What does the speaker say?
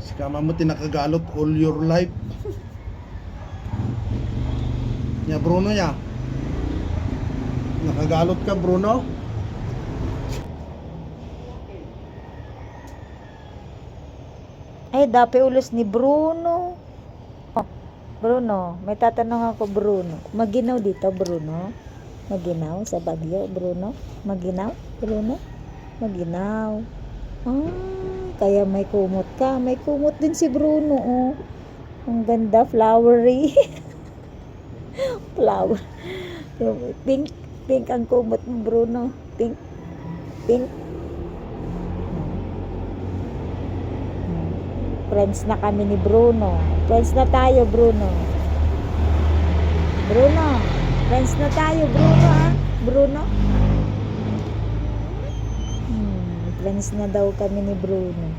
Si kama mo tinakagalot all your life. Ya Bruno ya. Nakagalot ka Bruno? Ay, dapat ulos ni Bruno. Bruno, may tatanong ako Bruno. Maginaw dito Bruno? Maginaw sa Baguio Bruno? Maginaw Bruno? Maginaw. Ah, kaya may kumot ka. May kumot din si Bruno, oh. Ang ganda, flowery. Flower. Pink. Pink ang kumot mo, Bruno. Pink. Pink. Friends na kami ni Bruno. Friends na tayo, Bruno. Bruno. Friends na tayo, Bruno, ha? Bruno. Friends na daw kami ni Bruno.